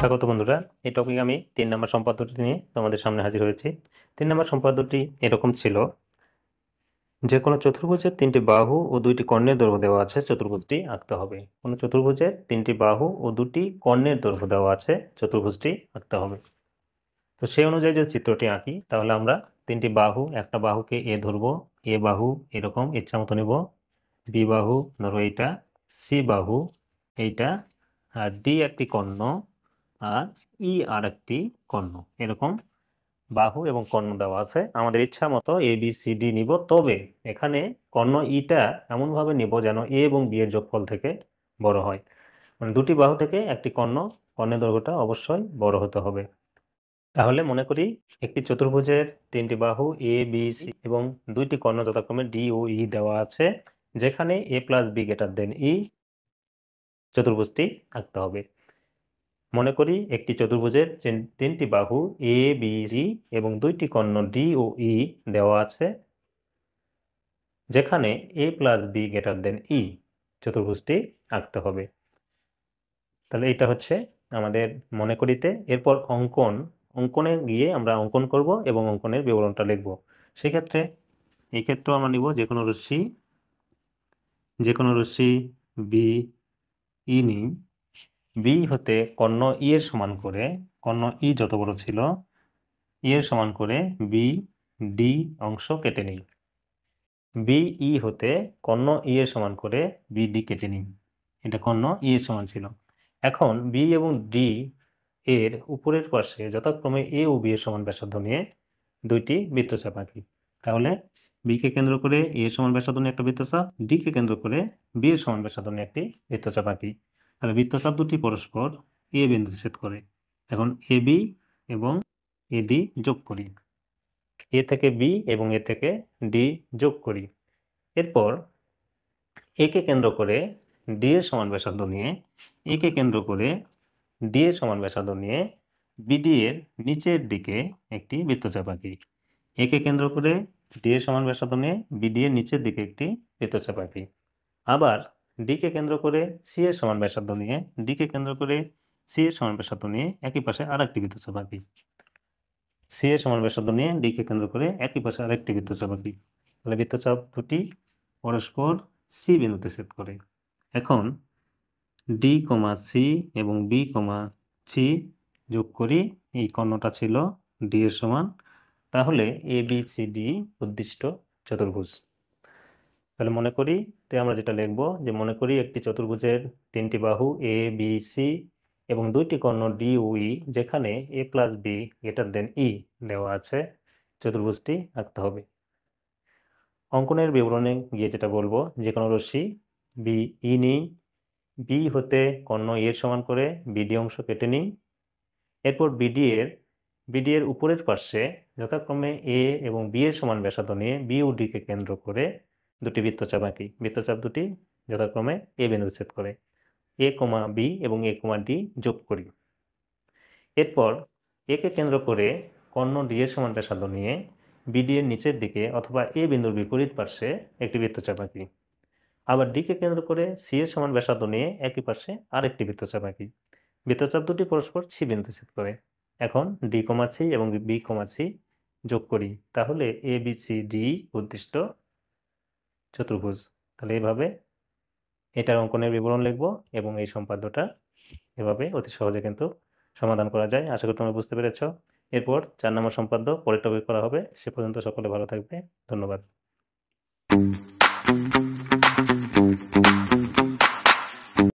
স্বাগত বন্ধুরা, এই টপিক আমি 3 নম্বর সম্পাদ্যটি নিয়ে তোমাদের সামনে হাজির হয়েছি। 3 নম্বর সম্পাদ্যটি এরকম ছিল, যে কোনো চতুর্ভুজের 3টি বাহু ও 2টি কর্ণের দৈর্ঘ্য দেওয়া আছে, চতুর্ভুজটি আঁকতে হবে। কোনো চতুর্ভুজের 3টি বাহু ও 2টি কর্ণের দৈর্ঘ্য দেওয়া আছে, চতুর্ভুজটি আঁকতে হবে। তো সেই অনুযায়ী যদি চিত্রটি আঁকি, তাহলে আমরা 3টি বাহু, একটা বাহুকে এ ধরবো, এ বাহু এরকম ইচ্ছা মতো নেব, বি বাহু ধরো এইটা, সি বাহু এইটা, আর ডি একটি কর্ণ, আর ই আর একটি কর্ণ। এরকম বাহু এবং কর্ণ দেওয়া আছে। আমাদের ইচ্ছা মতো এ বি সি ডি নিব, তবে এখানে কর্ণ ইটা এমনভাবে নিব যেন এ এবং বি এর যোগফল থেকে বড় হয়। মানে দুটি বাহু থেকে একটি কর্ণের দৈর্ঘ্যটা অবশ্যই বড় হতে হবে। তাহলে মনে করি একটি চতুর্ভুজের 3টি বাহু এ বি সি এবং 2টি কর্ণ যথাক্রমে ডি ও ই দেওয়া আছে, যেখানে এ প্লাস বি গ্রেটার দেন ই, চতুর্ভুজটি আঁকতে হবে। মনে করি একটি চতুর্ভুজের 3টি বাহু এ বি সি এবং 2টি কর্ণ ডি ও ই দেওয়া আছে, যেখানে এ প্লাস বি গ্রেটার দেন ই, চতুর্ভুজটি আঁকতে হবে। তাহলে এটা হচ্ছে আমাদের মনে করিতে। এরপর অঙ্কনে গিয়ে আমরা অঙ্কন করব এবং অঙ্কনের বিবরণটা লিখব। সেক্ষেত্রে এই ক্ষেত্রেও আমরা নিব যে কোনো রশ্মি বি ই নিই। বি হতে কর্ণ ই এর সমান করে, কর্ণ ই যত বড় ছিল ই এর সমান করে বি ডি অংশ কেটে নিই। বি ই হতে কর্ণ ই এর সমান করে বি ডি কেটে নিই। এটা কর্ণ ই এর সমান ছিল। এখন বি এবং ডি এর উপরের পাশে যথাক্রমে এ ও বি এর সমান ব্যাসার্ধ নিয়ে 2টি বৃত্তচাপ আঁকি। তাহলে বি কে কেন্দ্র করে এ এর সমান ব্যাসার্ধ নিয়ে একটা বৃত্তচাপ, ডি কে কেন্দ্র করে বি এর সমান ব্যাসার্ধ নিয়ে একটি বৃত্তচাপ আঁকি। তাহলে বৃত্তচাপ দুটি পরস্পর এ বিন্দু ছেদ করে। এখন এ বি এবং এ ডি যোগ করি, এ থেকে বি এবং এ থেকে ডি যোগ করি। এরপর একে কেন্দ্র করে ডি এর সমান ব্যাসার্ধ নিয়ে, একে কেন্দ্র করে ডি এর সমান ব্যাসার্ধ নিয়ে বিডি এর নিচের দিকে একটি বৃত্তচাপ আঁকি। একে কেন্দ্র করে ডি এর সমান ব্যাসার্ধ নিয়ে বিডি এর নিচের দিকে একটি বৃত্তচাপ আঁকি। আবার ডি কে কেন্দ্র করে সি এর সমান ব্যাসার্ধ নিয়ে, ডি কে কেন্দ্র করে সি এর সমান ব্যাসার্ধ নিয়ে একই পাশে আরেকটি বৃত্তচাপ আঁকি। সি এর সমান ব্যাসার্ধ নিয়ে ডি কে কেন্দ্র করে একই পাশে আরেকটি বৃত্তচাপ আঁকি। তাহলে বৃত্তচাপ দুটি পরস্পর সি বিন্দুতে ছেদ করে। এখন ডি কমা সি এবং বি কমা সি যোগ করি, এই কর্ণটা ছিল ডি এর সমান। তাহলে এ বি সি ডি উদ্দিষ্ট চতুর্ভুজ। তাহলে মনে করি আমরা যেটা লিখব, যে মনে করি একটি চতুর্ভুজের 3টি বাহু এ বি সি এবং 2টি কর্ণ ডি ও ই, যেখানে এ প্লাস বি গ্রেটার দেন ই দেওয়া আছে, চতুর্ভুজটি আঁকতে হবে। অঙ্কনের বিবরণে গিয়ে যেটা বলবো, যে কোনো রশ্মি বি ই নিই, বি হতে কর্ণ ই এর সমান করে বিডি অংশ কেটে নিই। এরপর বিডি এর উপরের পাশে যথাক্রমে এ এবং বি এর সমান ব্যাসার্ধ নিয়ে বি ও ডি কে কেন্দ্র করে 2টি বৃত্তচাপ আঁকি। বৃত্তচাপ দুটি যথাক্রমে এ বিন্দু ছেদ করে। এ কমা বি এবং এ কমা ডি যোগ করি। এরপর একে কেন্দ্র করে কর্ণ ডি এর সমান ব্যাসার্ধ নিয়ে বিডি এর নিচের দিকে অথবা এ বিন্দুর বিপরীত পার্শ্বে একটি বৃত্তচাপ আঁকি। আবার ডি কে কেন্দ্র করে সি এর সমান ব্যাসার্ধ নিয়ে একই পাশে আরেকটি বৃত্তচাপ আঁকি। বৃত্তচাপ দুটি পরস্পর সি বিন্দুতে ছেদ করে। এখন ডি কমা সি এবং বি কমা সি যোগ করি। তাহলে এ বি সি ডি উদ্দিষ্ট চতুর্ভুজ। তাহলে এইভাবে এটার অঙ্কনের বিবরণ লিখব এবং এই সম্পাদ্যটা এভাবে অতি সহজে কিন্তু সমাধান করা যায়। আশা করি তোমরা বুঝতে পেরেছ। এরপর 4 নম্বর সম্পাদ্য পরের টপিক করা হবে। সে পর্যন্ত সকলে ভালো থাকবে। ধন্যবাদ।